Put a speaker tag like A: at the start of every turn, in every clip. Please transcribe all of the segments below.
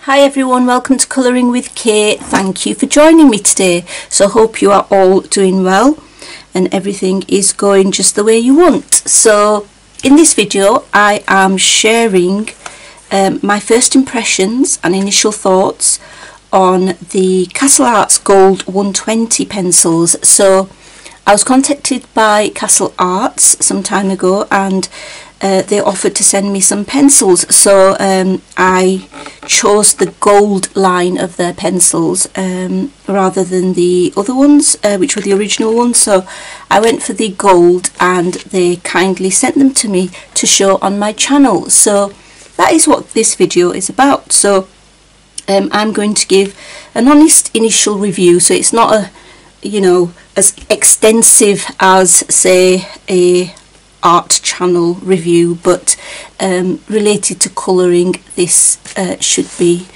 A: Hi everyone, welcome to Colouring with Kate. Thank you for joining me today. So hope you are all doing well and everything is going just the way you want. So in this video I am sharing my first impressions and initial thoughts on the Castle Arts Gold 120 pencils. So I was contacted by Castle Arts some time ago and they offered to send me some pencils, so I chose the gold line of their pencils rather than the other ones, which were the original ones. So I went for the gold and they kindly sent them to me to show on my channel. So that is what this video is about. So I'm going to give an honest initial review, so it's not a, you know, as extensive as say a art channel review, but related to colouring, this should be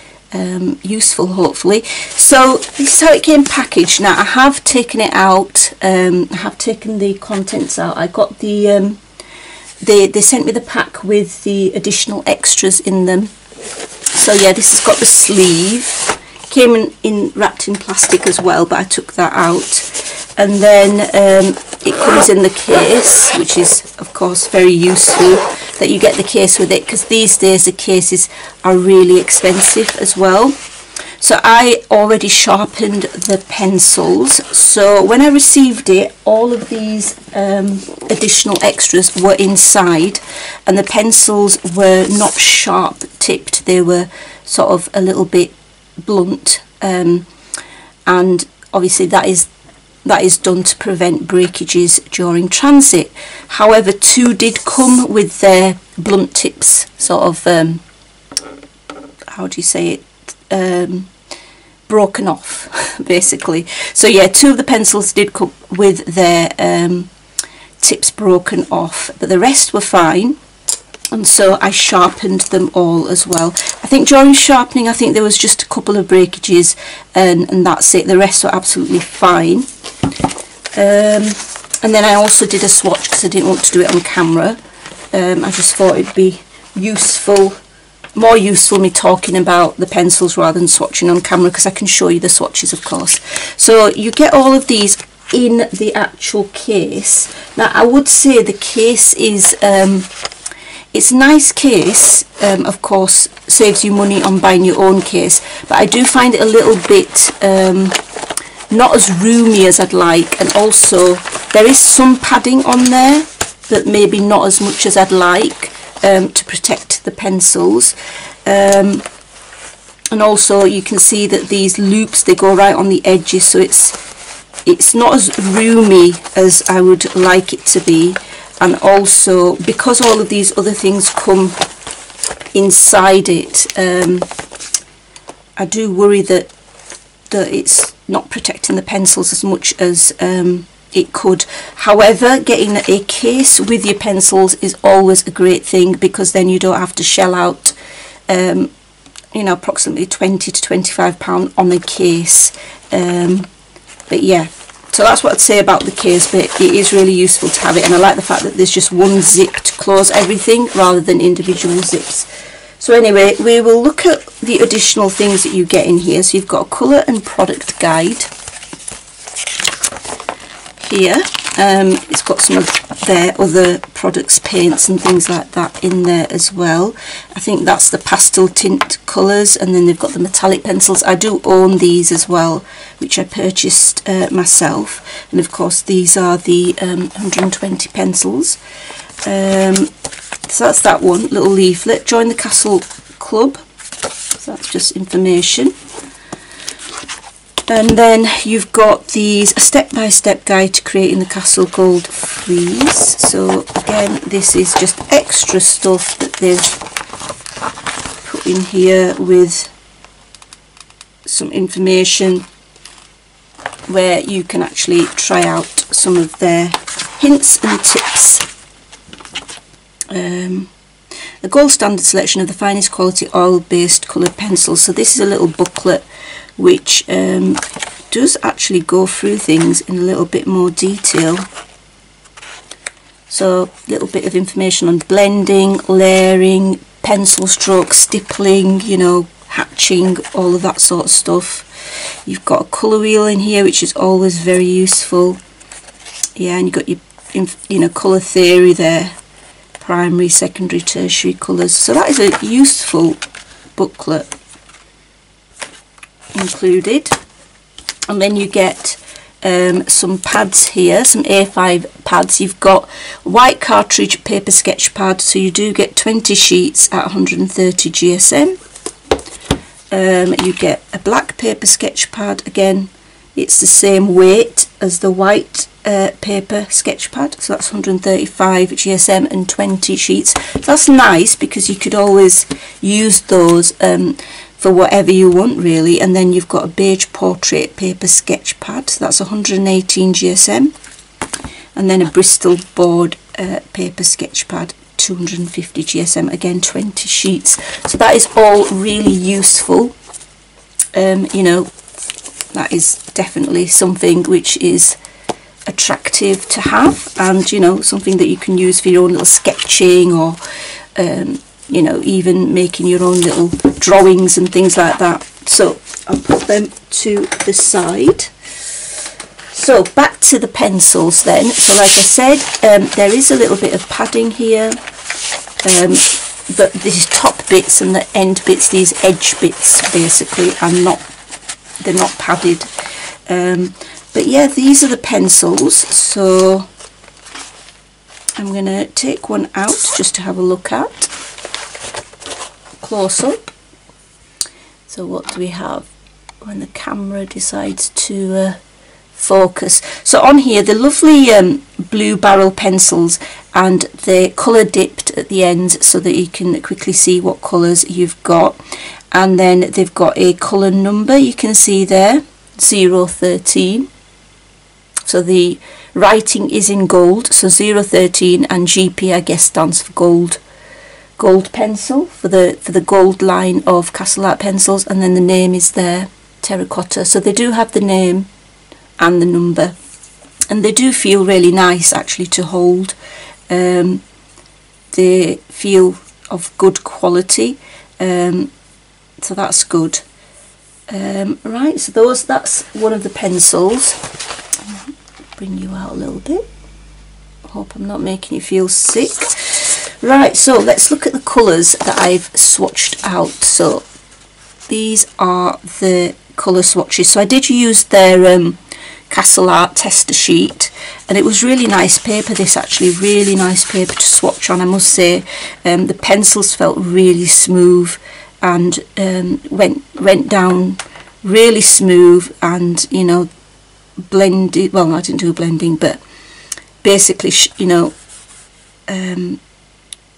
A: useful hopefully. So this is how it came packaged. Now I have taken it out, I have taken the contents out. I got the they sent me the pack with the additional extras in them. So yeah, this has got the sleeve, came in wrapped in plastic as well, but I took that out. And then it comes in the case, which is of course very useful that you get the case with it, because these days the cases are really expensive as well. So I already sharpened the pencils, so when I received it, all of these additional extras were inside, and the pencils were not sharp tipped, they were sort of a little bit blunt, and obviously that is done to prevent breakages during transit. However, two did come with their blunt tips sort of how do you say it, broken off basically. So yeah, two of the pencils did come with their tips broken off, but the rest were fine. And so I sharpened them all as well. I think during sharpening, I think there was just a couple of breakages and that's it. The rest were absolutely fine. And then I also did a swatch because I didn't want to do it on camera. I just thought it'd be useful, more useful me talking about the pencils rather than swatching on camera, because I can show you the swatches of course. So you get all of these in the actual case. Now I would say the case is it's a nice case, of course saves you money on buying your own case, but I do find it a little bit not as roomy as I'd like, and also there is some padding on there, but maybe not as much as I'd like to protect the pencils. And also you can see that these loops, they go right on the edges, so it's not as roomy as I would like it to be. And also because all of these other things come inside it, I do worry that it's not protecting the pencils as much as it could. However, getting a case with your pencils is always a great thing, because then you don't have to shell out you know, approximately £20 to £25 on a case. But yeah, so that's what I'd say about the case, but it is really useful to have it, and I like the fact that there's just one zip to close everything rather than individual zips. So anyway, we will look at the additional things that you get in here. So you've got a colour and product guide here. It's got some of their other products, paints and things like that in there as well. I think that's the pastel tint colours, and then they've got the metallic pencils. I do own these as well, which I purchased myself, and of course these are the 120 pencils. So that's that one little leaflet. Join the Castle Club, so that's just information. And then you've got these, a step-by-step guide to creating the Castle Gold Frieze. So again, this is just extra stuff that they've put in here with some information where you can actually try out some of their hints and tips. A gold standard selection of the finest quality oil-based coloured pencils. So this is a little booklet which does actually go through things in a little bit more detail. So a little bit of information on blending, layering, pencil stroke, stippling, you know, hatching, all of that sort of stuff. You've got a colour wheel in here, which is always very useful. Yeah, and you've got your colour theory there, primary, secondary, tertiary colours. So that is a useful booklet included. And then you get some pads here, some A5 pads. You've got white cartridge paper sketch pad, so you do get 20 sheets at 130 GSM. You get a black paper sketch pad. Again, it's the same weight as the white paper sketch pad, so that's 135 GSM and 20 sheets. That's nice because you could always use those for whatever you want, really. And then you've got a beige portrait paper sketch pad, so that's 118 GSM, and then a Bristol board paper sketch pad, 250 GSM, again 20 sheets. So that is all really useful. That is definitely something which is attractive to have, and something that you can use for your own little sketching, or even making your own little drawings and things like that. So I'll put them to the side. So back to the pencils then. So like I said, there is a little bit of padding here, but these top bits and the end bits, these edge bits basically, they're not padded. But yeah, these are the pencils. So I'm going to take one out just to have a look at close up. So what do we have when the camera decides to focus? So on here, the lovely blue barrel pencils, and they're colour dipped at the end so that you can quickly see what colours you've got. And then they've got a colour number, you can see there, 013. So the writing is in gold, so 013, and GP I guess stands for gold pencil, for the gold line of Castle Art pencils. And then the name is there, terracotta. So they do have the name and the number, and they do feel really nice actually to hold. They feel of good quality, so that's good. Right, so that's one of the pencils. Bring you out a little bit. Hope I'm not making you feel sick. Right, so let's look at the colours that I've swatched out. So these are the colour swatches. So I did use their Castle Art tester sheet, and it was really nice paper, this actually, really nice paper to swatch on, I must say. The pencils felt really smooth, and went down really smooth, and blended. Well, I didn't do blending, but basically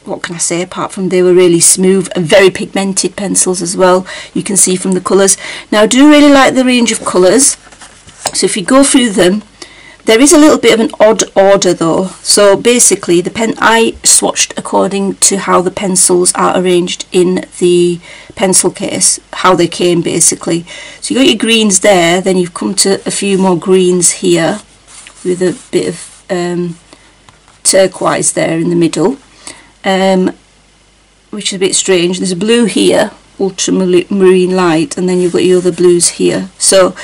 A: what can I say, apart from they were really smooth and very pigmented pencils as well, you can see from the colours. Now I do really like the range of colours, so if you go through them, there is a little bit of an odd order though. So basically I swatched according to how the pencils are arranged in the pencil case, how they came basically. So you got your greens there, then you've come to a few more greens here with a bit of turquoise there in the middle, which is a bit strange. There's a blue here, ultramarine light, and then you've got your other blues here. So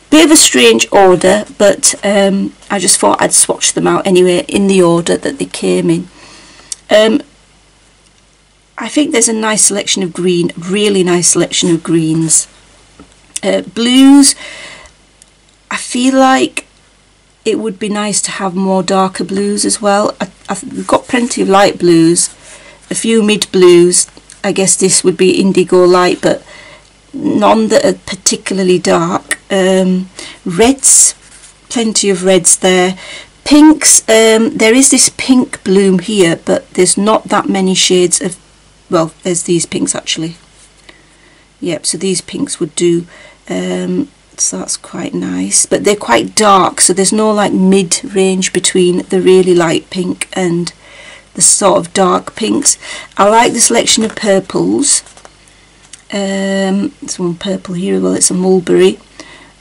A: bit of a strange order, but I just thought I'd swatch them out anyway in the order that they came in. I think there's a nice selection of green, really nice selection of greens. Blues, I feel like it would be nice to have more darker blues as well. I've got plenty of light blues, a few mid blues. I guess this would be indigo light, but none that are particularly dark. Reds, plenty of reds there. Pinks, there is this pink bloom here, but there's not that many shades of, well, there's these pinks actually. Yep, so these pinks would do, so that's quite nice, but they're quite dark, so there's no like mid-range between the really light pink and the sort of dark pinks. I like the selection of purples. There's one purple here, well, it's a mulberry.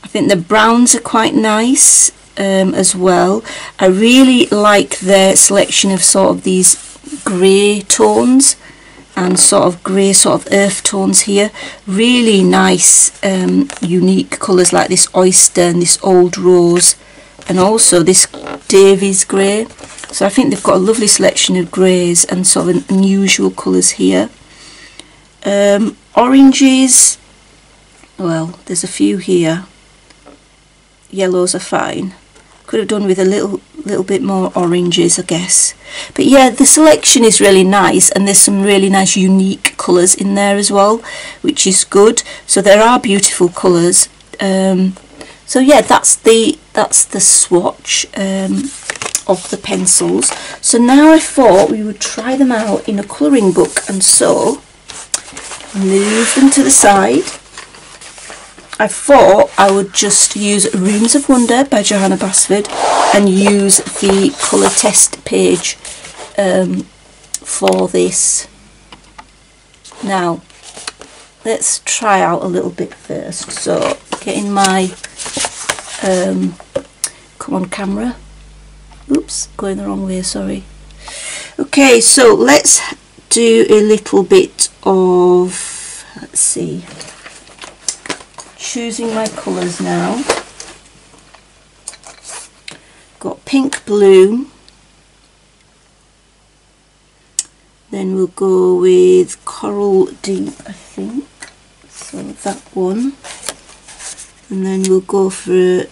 A: I think the browns are quite nice as well. I really like their selection of sort of these grey tones. and sort of grey sort of earth tones here. Really nice unique colours like this oyster and this old rose, and also this Davies grey. So I think they've got a lovely selection of greys and sort of unusual colours here. Oranges, well, there's a few here. Yellows are fine. Could have done with a little bit more oranges, I guess. But yeah, the selection is really nice, and there's some really nice unique colours in there as well, which is good. So there are beautiful colours. So yeah, that's the swatch of the pencils. So now I thought we would try them out in a colouring book, and so move them to the side. I thought I would just use Runes of Wonder by Johanna Basford and use the colour test page for this. Now let's try out a little bit first. So getting my come on camera, oops, going the wrong way, sorry. Okay, so let's do a little bit of, let's see, choosing my colours now. Got pink blue, then we'll go with coral deep, I think, so that one, and then we'll go for,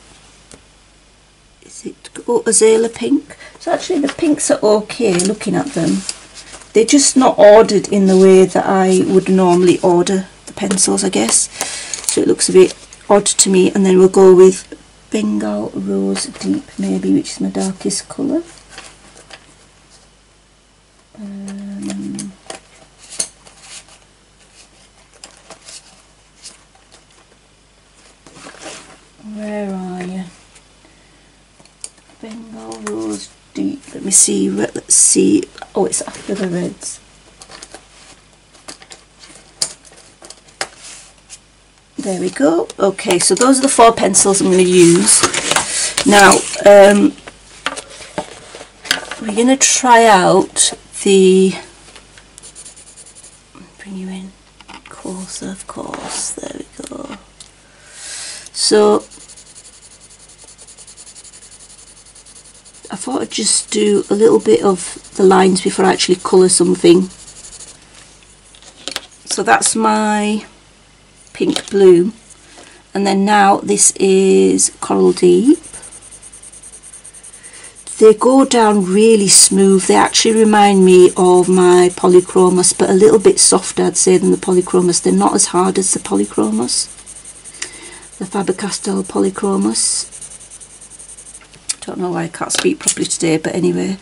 A: is it, oh, azalea pink. So actually the pinks are okay looking at them, they're just not ordered in the way that I would normally order the pencils, I guess. So it looks a bit odd to me. And then we'll go with Bengal Rose Deep, maybe, which is my darkest colour. Where are you? Bengal Rose Deep. Let me see. Let's see. Oh, it's after the reds. There we go. Okay, so those are the 4 pencils I'm going to use. Now, we're going to try out the, bring you in closer, of course, there we go. So, I thought I'd just do a little bit of the lines before I actually colour something. So that's my pink blue, and then now this is coral deep. They go down really smooth. They actually remind me of my Polychromos, but a little bit softer, I'd say, than the Polychromos. They're not as hard as the Polychromos, the Faber-Castell Polychromos. Don't know why I can't speak properly today, but anyway,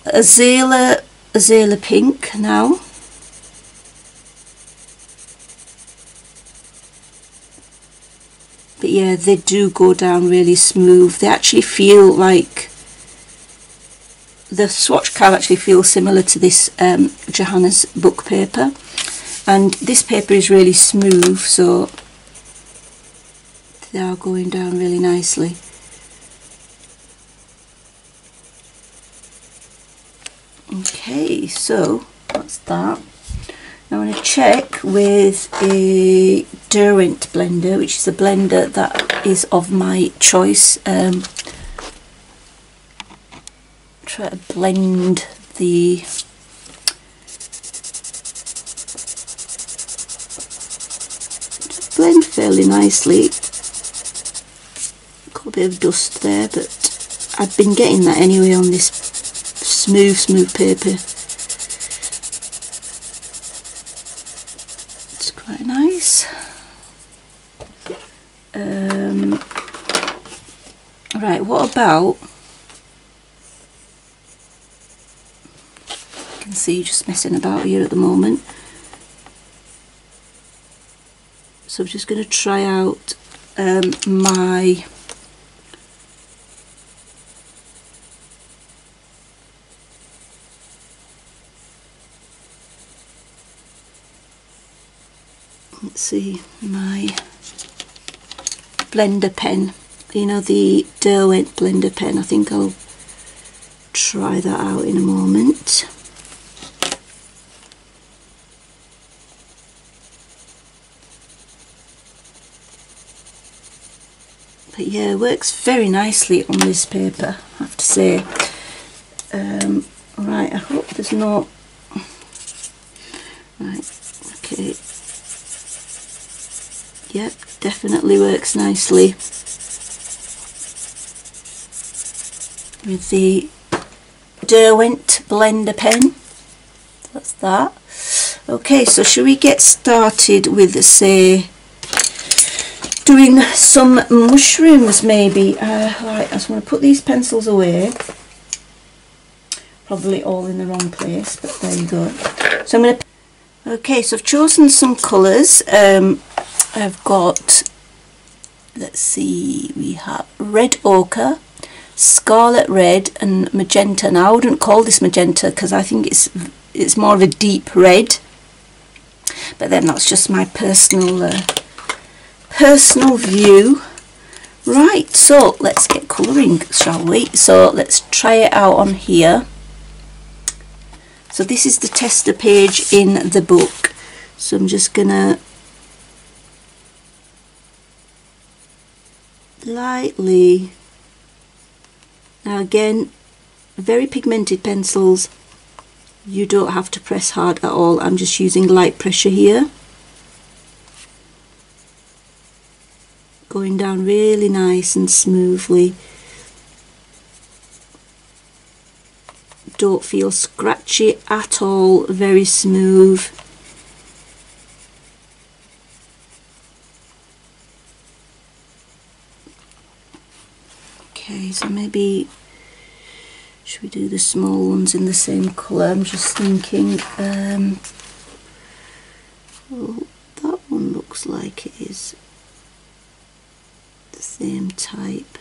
A: azalea pink now. But yeah, they do go down really smooth. They actually feel like, the swatch card actually feels similar to this Johanna's book paper. And this paper is really smooth, so they are going down really nicely. Okay, so that's that. Now I'm going to check with a Derwent blender, which is a blender that is of my choice. Try to blend the blend fairly nicely. Got a bit of dust there, but I've been getting that anyway on this smooth paper. It's quite nice. Right, what about, you can see just messing about here at the moment. So I'm just going to try out my let's see, my blender pen, you know, the Derwent blender pen. I think I'll try that out in a moment. But yeah, it works very nicely on this paper, I have to say. Right, I hope there's no... Right, okay. Yep, definitely works nicely with the Derwent blender pen. That's that. Okay, so should we get started with, say, doing some mushrooms maybe? Right, I just want to put these pencils away. Probably all in the wrong place, but there you go. So I'm going to... Okay, so I've chosen some colours. I've got, let's see, we have red ochre, scarlet red and magenta. Now I wouldn't call this magenta because I think it's more of a deep red, but then that's just my personal view. Right, so let's get colouring, shall we? So let's try it out on here. So this is the tester page in the book, so I'm just gonna lightly, now again, very pigmented pencils, you don't have to press hard at all. I'm just using light pressure here, going down really nice and smoothly. Don't feel scratchy at all, very smooth. Okay, so maybe should we do the small ones in the same colour? I'm just thinking, well, that one looks like it is the same type.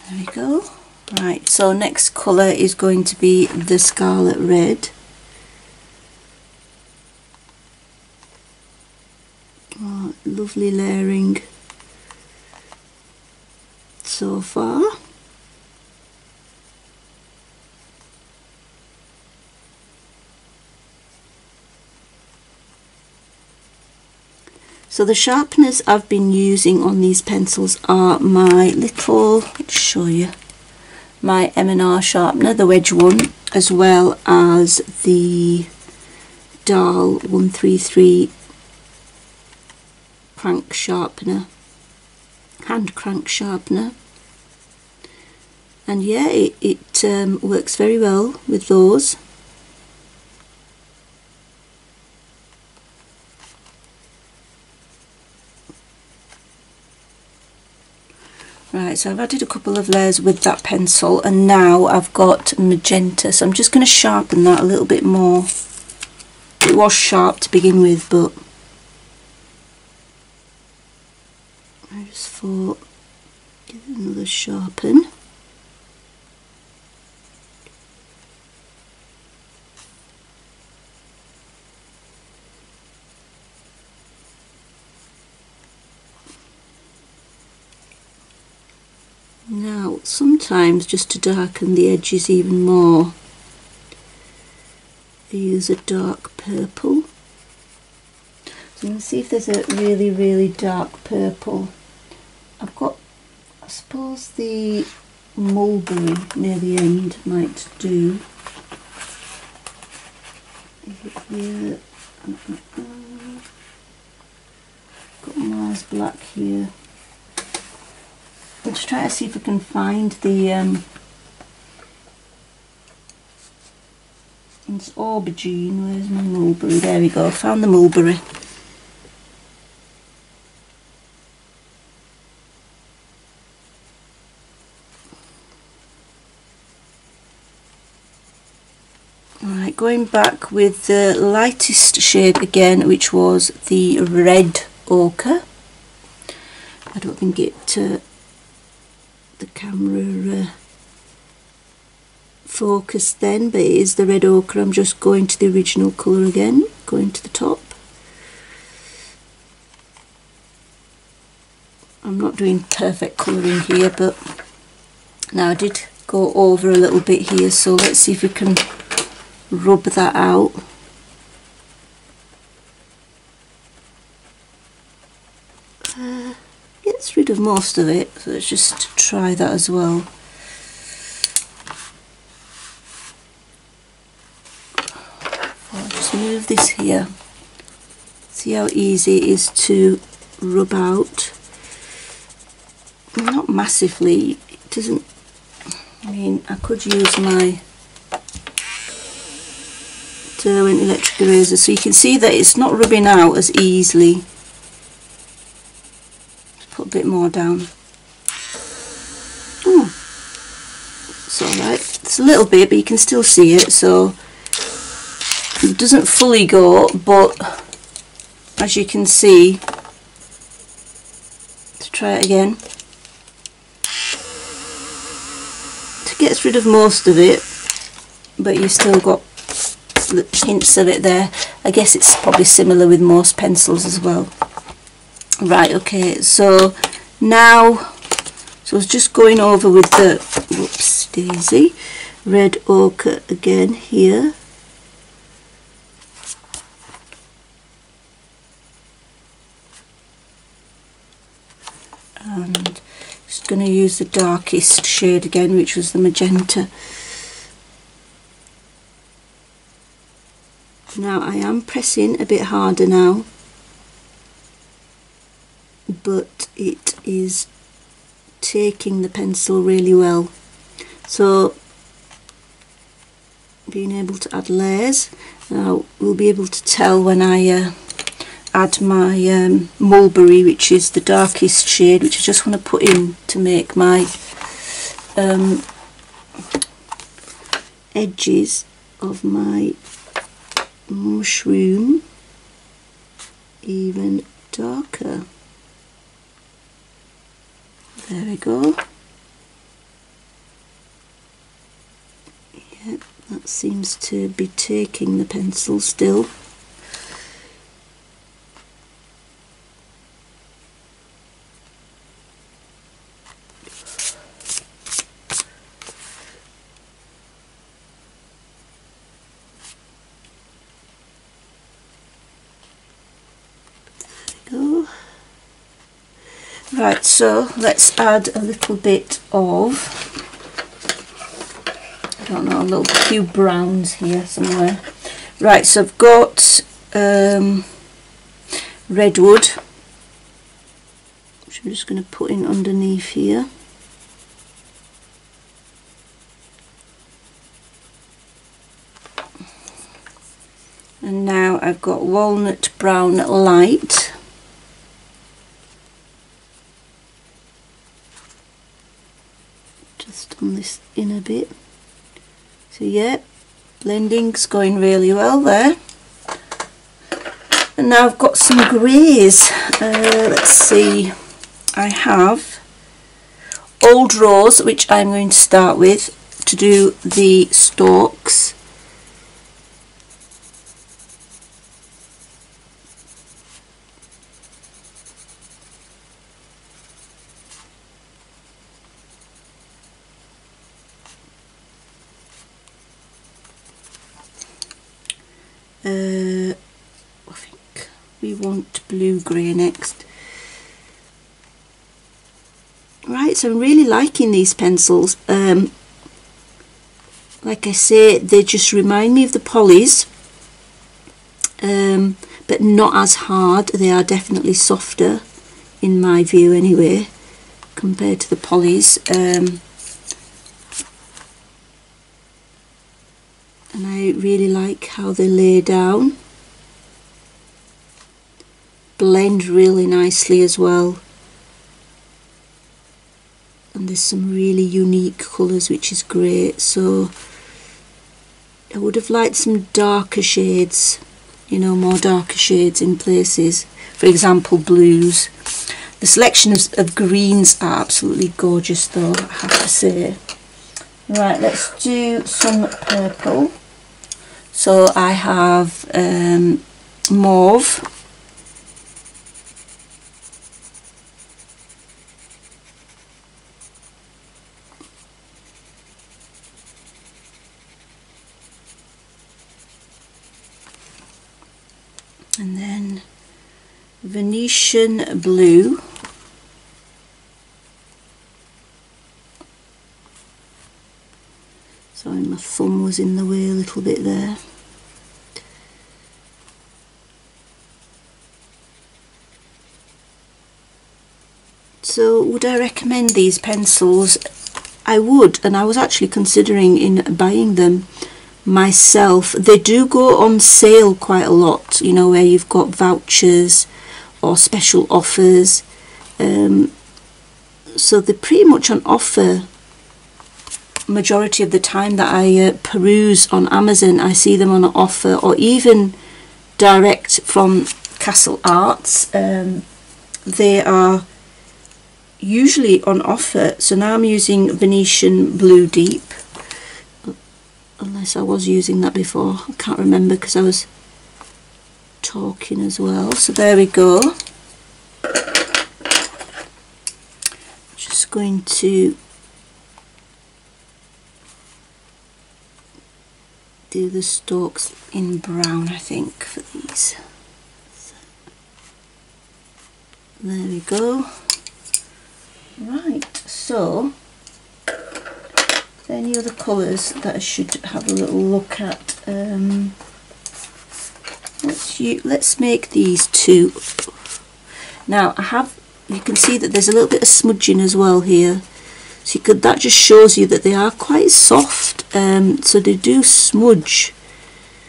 A: There we go. Right, so next colour is going to be the scarlet red. Oh, lovely layering so far. So the sharpeners I've been using on these pencils are my little, let's show you, my M&R sharpener, the wedge one, as well as the Dahl 133 crank sharpener, hand crank sharpener. And yeah, it works very well with those. Right, so I've added a couple of layers with that pencil, and now I've got magenta, so I'm just going to sharpen that a little bit more. It was sharp to begin with, but I just thought, give it another sharpen. Now, sometimes just to darken the edges even more, I use a dark purple. So I'm going to see if there's a really, really dark purple. I've got, I suppose, the mulberry near the end might do. Here, got Mars Black here. Let's try to see if I can find the it's aubergine. Where's my mulberry? There we go, found the mulberry. Alright, going back with the lightest shade again, which was the red ochre. I don't think it the camera focused then, but it is the red ochre. I'm just going to the original colour again, going to the top. I'm not doing perfect colouring here, but now I did go over a little bit here, so let's see if we can rub that out. gets rid of most of it, so let's just try that as well. I'll just move this here. See how easy it is to rub out. Not massively, it doesn't, I mean, I could use my Derwent electric eraser, so you can see that it's not rubbing out as easily. Put a bit more down. Oh, it's alright. It's a little bit, but you can still see it, so it doesn't fully go, but as you can see, to try it again, it gets rid of most of it, but you still got hints of it there. I guess it's probably similar with most pencils as well. Right, okay, so now, so I was just going over with the, whoops daisy, red ochre again here. And just going to use the darkest shade again, which was the magenta. Now I am pressing a bit harder now, but it is taking the pencil really well. So being able to add layers. Now we'll be able to tell when I add my mulberry, which is the darkest shade, which I just want to put in to make my edges of my mushroom even darker. There we go. Yep, that seems to be taking the pencil still. Right, so let's add a little bit of, I don't know, a few browns here somewhere. Right, so I've got redwood, which I'm just going to put in underneath here. And now I've got walnut brown light. Just on this inner bit. So yeah, blending's going really well there. And now I've got some greys. Let's see, I have Old Rose, which I'm going to start with to do the stalks. I think we want blue-grey next. Right, so I'm really liking these pencils. Like I say, they just remind me of the Polys, but not as hard. They are definitely softer, in my view anyway, compared to the Polys. And I really like how they lay down, blend really nicely as well, and there's some really unique colours, which is great. So I would have liked some darker shades, you know, more darker shades in places, for example blues. The selection of greens are absolutely gorgeous though, I have to say. Right, let's do some purple. So I have mauve, and then Venetian blue, thumb was in the way a little bit there. So would I recommend these pencils? I would, and I was actually considering in buying them myself. They do go on sale quite a lot, you know, where you've got vouchers or special offers. So they're pretty much on offer majority of the time that I peruse on Amazon. I see them on offer, or even direct from Castle Arts. They are usually on offer. So now I'm using Venetian Blue Deep, unless I was using that before. I can't remember because I was talking as well. So there we go. Just going to do the stalks in brown, I think, for these. So, there we go. Right, so any other colours that I should have a little look at? Let's make these two. Now you can see that there's a little bit of smudging as well here. So that just shows you that they are quite soft. So they do smudge.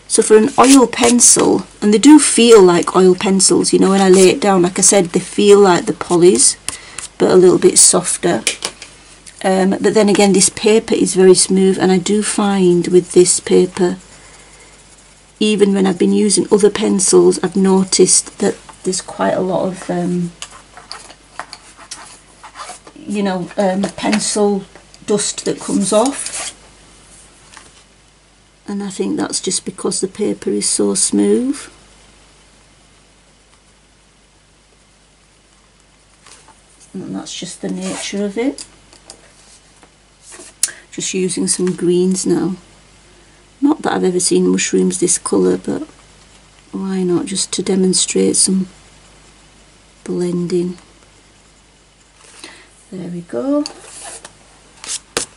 A: So for an oil pencil, and they do feel like oil pencils, you know, when I lay it down, like I said, they feel like the polys, but a little bit softer. But then again, this paper is very smooth, and I do find with this paper, even when I've been using other pencils, I've noticed that there's quite a lot of pencil dust that comes off, and I think that's just because the paper is so smooth. And that's just the nature of it. Just using some greens now. Not that I've ever seen mushrooms this colour, but why not, just to demonstrate some blending. There we go.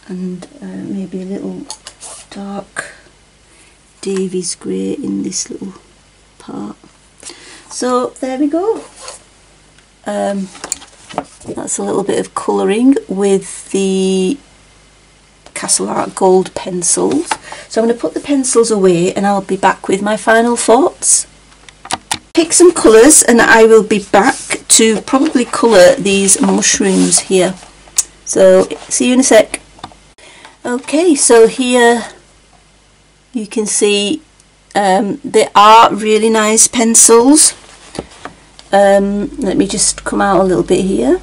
A: And maybe a little dark Davies grey in this little part. So there we go. That's a little bit of colouring with the Castle Art Gold pencils. So I'm going to put the pencils away and I'll be back with my final thoughts. Pick some colours and I will be back to probably colour these mushrooms here. So see you in a sec. Okay, so here you can see they are really nice pencils. Let me just come out a little bit here.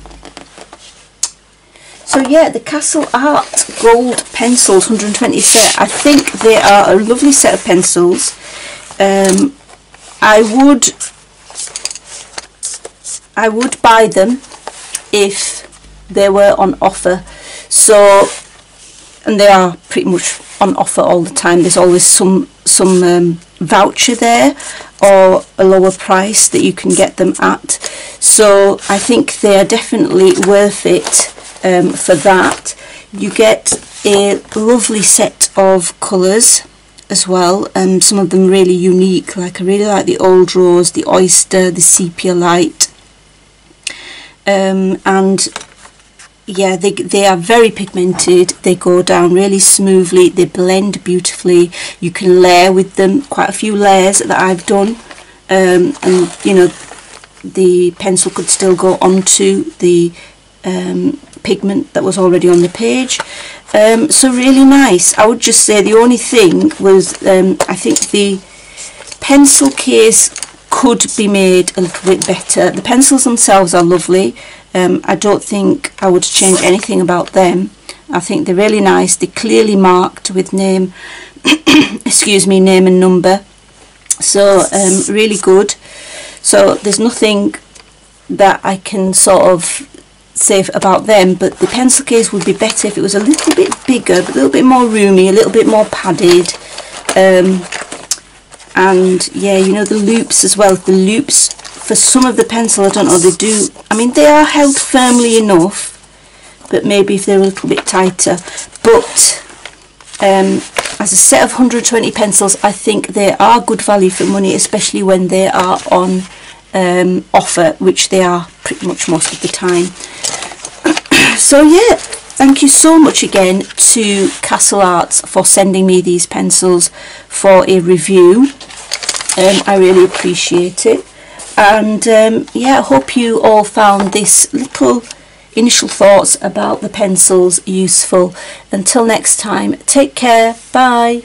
A: So yeah, the Castle Art Gold pencils 120 set, I think they are a lovely set of pencils. I would buy them if they were on offer. So, and they are pretty much on offer all the time. There's always some voucher there or a lower price that you can get them at. So I think they are definitely worth it for that. You get a lovely set of colours as well, and some of them really unique. Like I really like the Old Rose, the Oyster, the Sepia Light, and yeah, they are very pigmented. They go down really smoothly, they blend beautifully. You can layer with them, quite a few layers that I've done, and you know, the pencil could still go onto the pigment that was already on the page. So really nice. I would just say the only thing was I think the pencil case could be made a little bit better. The pencils themselves are lovely. I don't think I would change anything about them. I think they're really nice. They're clearly marked with name excuse me, name and number. So really good. So there's nothing that I can sort of say about them, but the pencil case would be better if it was a little bit bigger, but a little bit more roomy, a little bit more padded. And yeah, you know, the loops as well. The loops for some of the pencil, I don't know, they do, I mean, they are held firmly enough, but maybe if they're a little bit tighter. But as a set of 120 pencils, I think they are good value for money, especially when they are on offer, which they are pretty much most of the time. So yeah, thank you so much again to Castle Arts for sending me these pencils for a review. I really appreciate it. And yeah, I hope you all found this little initial thoughts about the pencils useful. Until next time, take care, bye.